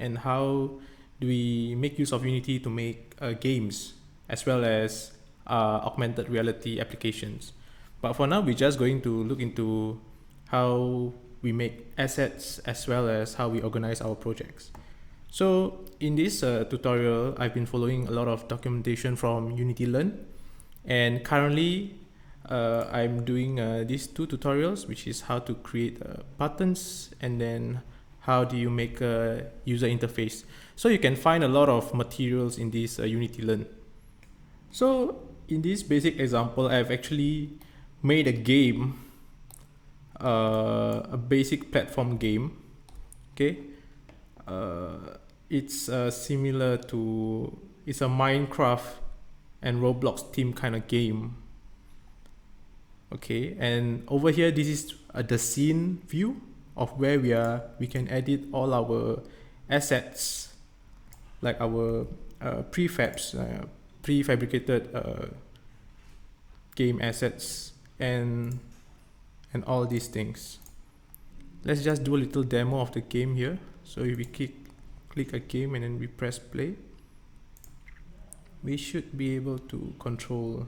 and how do we make use of Unity to make games as well as augmented reality applications. But for now, we're just going to look into how we make assets as well as how we organize our projects. So in this tutorial, I've been following a lot of documentation from Unity Learn, and currently I'm doing these two tutorials, which is how to create buttons and then how do you make a user interface. So you can find a lot of materials in this Unity Learn. So in this basic example, I've actually made a game, a basic platform game. Okay, it's similar to, it's a Minecraft and Roblox theme kind of game. Okay, and over here, this is the scene view of where we can edit all our assets, like our prefabricated game assets and all these things. Let's just do a little demo of the game here. So if we click a game and then we press play, we should be able to control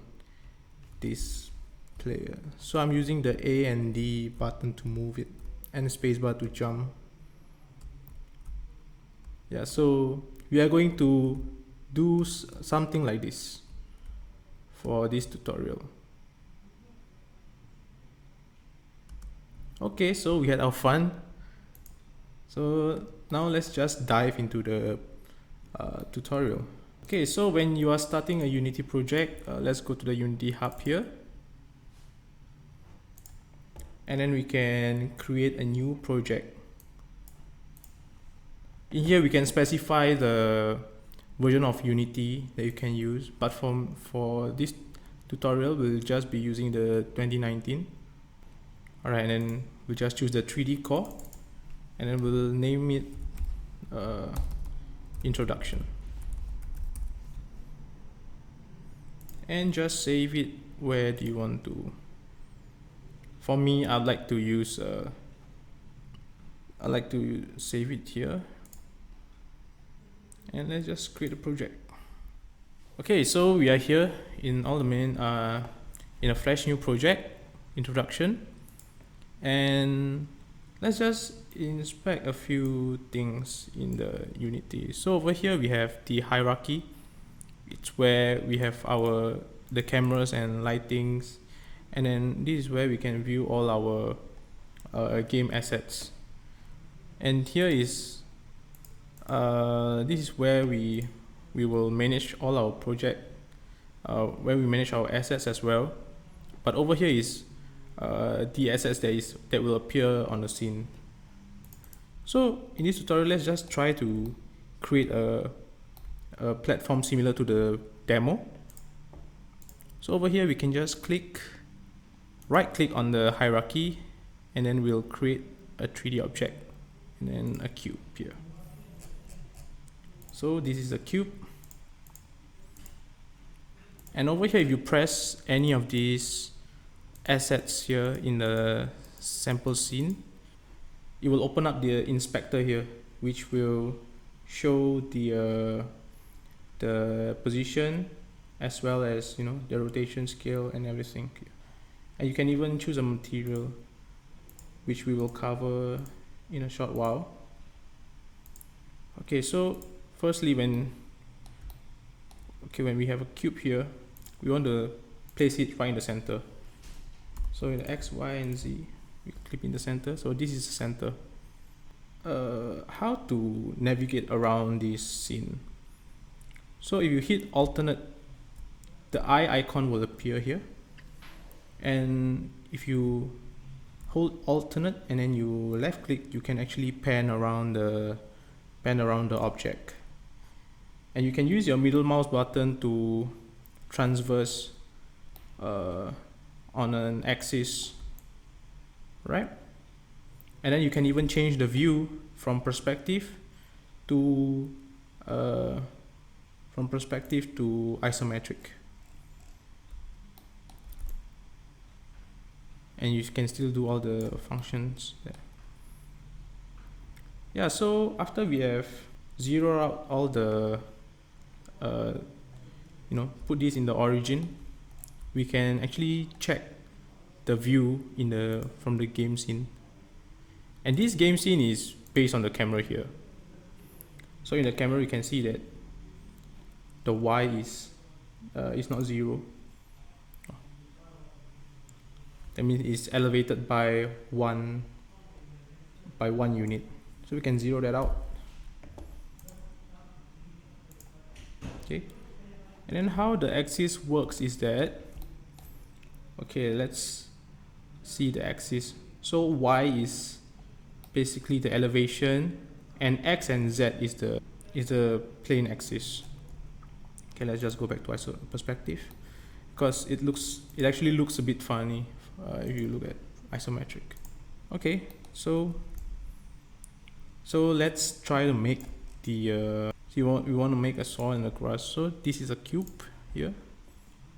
this player. So I'm using the A and D button to move it and spacebar to jump. Yeah, so we are going to do something like this for this tutorial. Okay, so we had our fun. So now let's just dive into the tutorial. Okay, so when you are starting a Unity project, let's go to the Unity Hub here. And then we can create a new project. In here we can specify the version of Unity that you can use, but for this tutorial we'll just be using the 2019. Alright, and then we'll just choose the 3D core and then we'll name it introduction and just save it. Where do you want to? For me, I'd like to use I like to save it here, and let's just create a project. Okay, so we are here in all the main in a fresh new project introduction, and let's just inspect a few things in the Unity. So over here we have the hierarchy. It's where we have the cameras and lightings, and then this is where we can view all our game assets. And here is this is where we will manage all our project, where we manage our assets as well. But over here is the assets that will appear on the scene. So in this tutorial, let's just try to create a platform similar to the demo. So over here we can just right click on the hierarchy, and then we'll create a 3D object and then a cube here. So this is a cube, and over here if you press any of these assets here in the sample scene, it will open up the inspector here, which will show the position as well as the rotation scale and everything. And you can even choose a material, which we will cover in a short while. Okay, so firstly, when we have a cube here, we want to place it right in the center. So in the X, Y, and Z, we click in the center. So this is the center. How to navigate around this scene? So if you hit alternate, the eye icon will appear here. And if you hold alternate and then you left click, you can actually pan around the object. And you can use your middle mouse button to transverse on an axis, right? And then you can even change the view from perspective to isometric. And you can still do all the functions there. Yeah, so after we have zero out all the put this in the origin, we can actually check the view from the game scene. And this game scene is based on the camera here. So in the camera you can see that the Y is not 0. That means it's elevated by one unit. So we can zero that out. Okay. And then how the axis works is that, okay, let's see the axis. So Y is basically the elevation, and X and Z is the plane axis. Okay, let's just go back to perspective, because it actually looks a bit funny if you look at isometric. Okay, so let's try to make the we want to make a soil and a grass. So this is a cube here,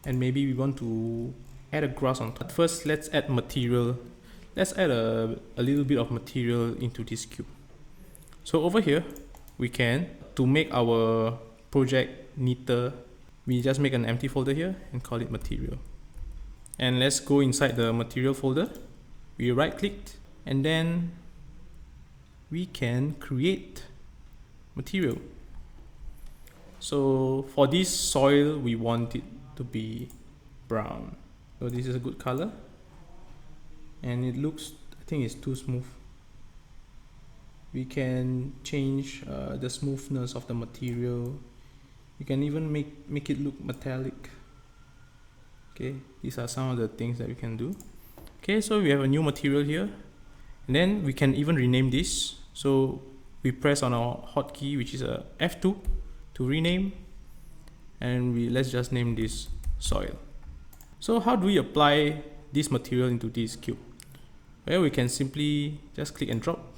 and maybe we want to add a grass on top. First, let's add material. Let's add a little bit of material into this cube. So over here, we can, to make our project neater, we just make an empty folder here and call it material. And let's go inside the material folder. We right click, and then we can create material. So for this soil, we want it to be brown. So this is a good color. And it looks, I think it's too smooth. We can change the smoothness of the material. You can even make it look metallic. Okay, these are some of the things that we can do. Okay, so we have a new material here, and then we can even rename this. So we press on our hotkey, which is a F2, to rename, and let's just name this soil. So how do we apply this material into this cube? Well, we can simply just click and drop,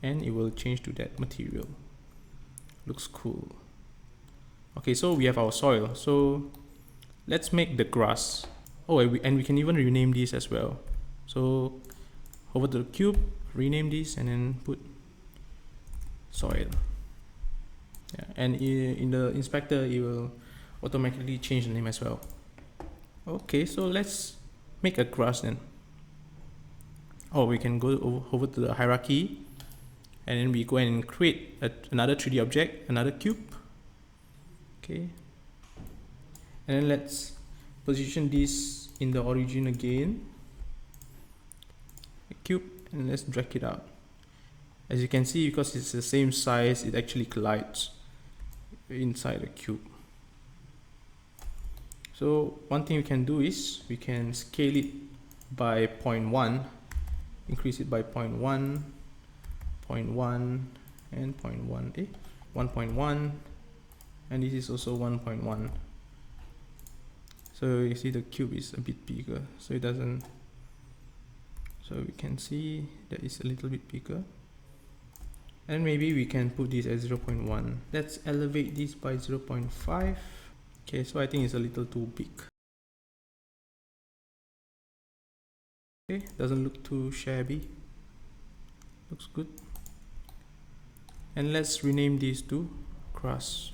and it will change to that material. Looks cool. Okay, so we have our soil. So let's make the grass. Oh, and we can even rename this as well. So over to the cube, rename this, and then put soil. Yeah, and in the inspector, it will automatically change the name as well. Okay, so let's make a grass then. Oh, we can go over to the hierarchy, and then we go and create another 3D object, another cube. Okay, and then let's position this in the origin again, a cube, and let's drag it out. As you can see, because it's the same size, it actually collides inside the cube. So one thing we can do is we can scale it by 0.1, increase it by 0.1, 0.1, and 0.1, 1.1, and this is also 1.1. So you see the cube is a bit bigger, so it doesn't, so we can see that it's a little bit bigger. And maybe we can put this at 0.1. Let's elevate this by 0.5. Okay, so I think it's a little too big. Okay, doesn't look too shabby. Looks good. And let's rename these to grass.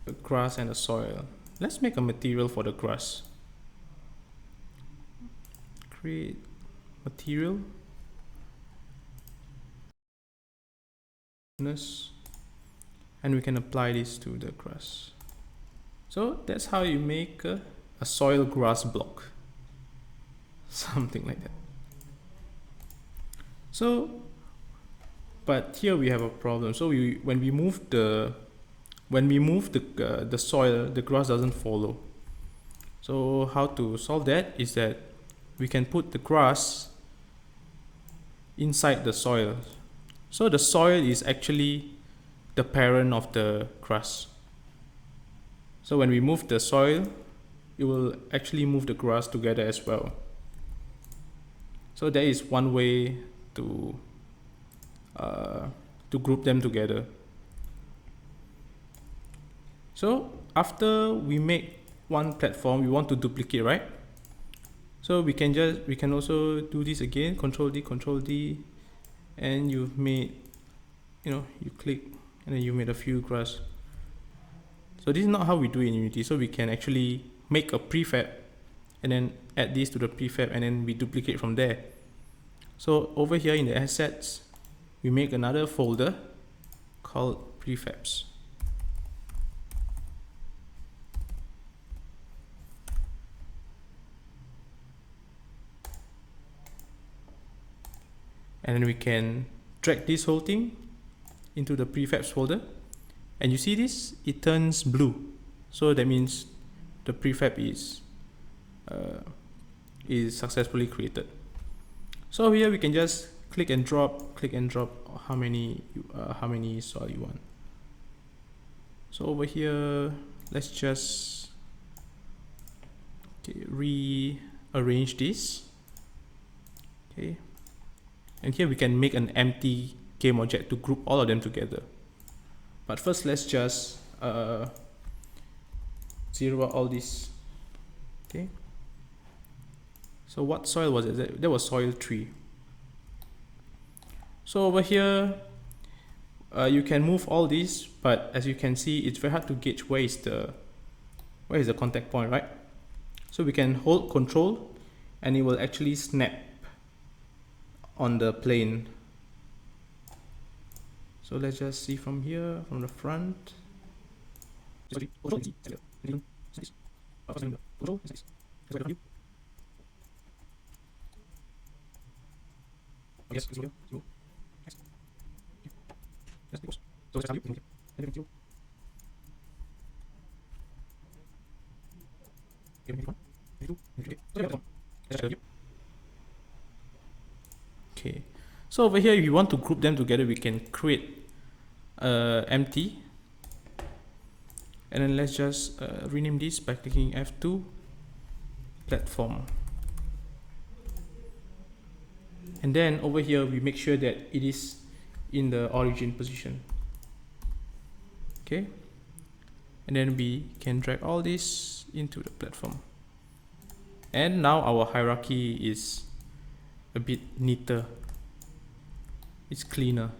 The grass and the soil. Let's make a material for the grass. Create material. And we can apply this to the grass. So that's how you make a soil grass block. Something like that. So, but here we have a problem. So when we move the soil, the grass doesn't follow. So how to solve that is that we can put the grass inside the soil. So the soil is actually the parent of the grass. So when we move the soil, it will actually move the grass together as well. So that is one way to group them together. So after we make one platform, we want to duplicate, right? So we can also do this again, Control D, and you've made you click and then you made a few grass. So this is not how we do it in Unity. So we can actually make a prefab and then add this to the prefab and then we duplicate from there. So over here in the assets, we make another folder called prefabs. And then we can drag this whole thing into the prefabs folder. And you see this, it turns blue. So that means the prefab is successfully created. So here we can just click and drop how many soil you want. So over here, let's just rearrange this. Okay. And here we can make an empty game object to group all of them together. But first, let's just zero out all this. Okay. So what soil was it? That was soil 3. So over here, you can move all these, but as you can see, it's very hard to gauge where is the contact point, right? So we can hold Control, and it will actually snap on the plane. So let's just see from here, from the front. Okay, so over here, if you want to group them together, we can create empty, and then let's just rename this by clicking F2 platform. And then over here, we make sure that it is in the origin position. Okay, and then we can drag all this into the platform. And now our hierarchy is a bit neater. It's cleaner.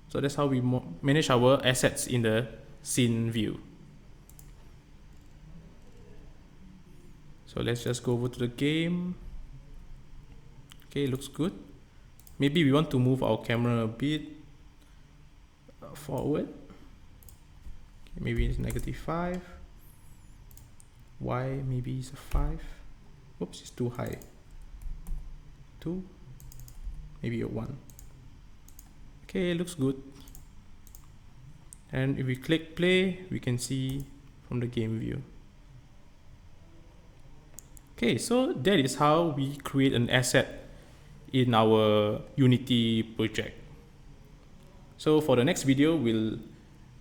So that's how we manage our assets in the scene view. So let's just go over to the game. Okay, looks good. Maybe we want to move our camera a bit forward. Okay, maybe it's -5. Y maybe it's a 5. Oops, it's too high. 2, maybe a 1. Okay, looks good. And if we click play, we can see from the game view. Okay, so that is how we create an asset in our Unity project. So for the next video, we'll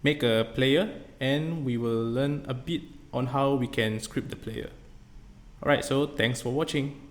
make a player and we will learn a bit on how we can script the player. Alright, so thanks for watching.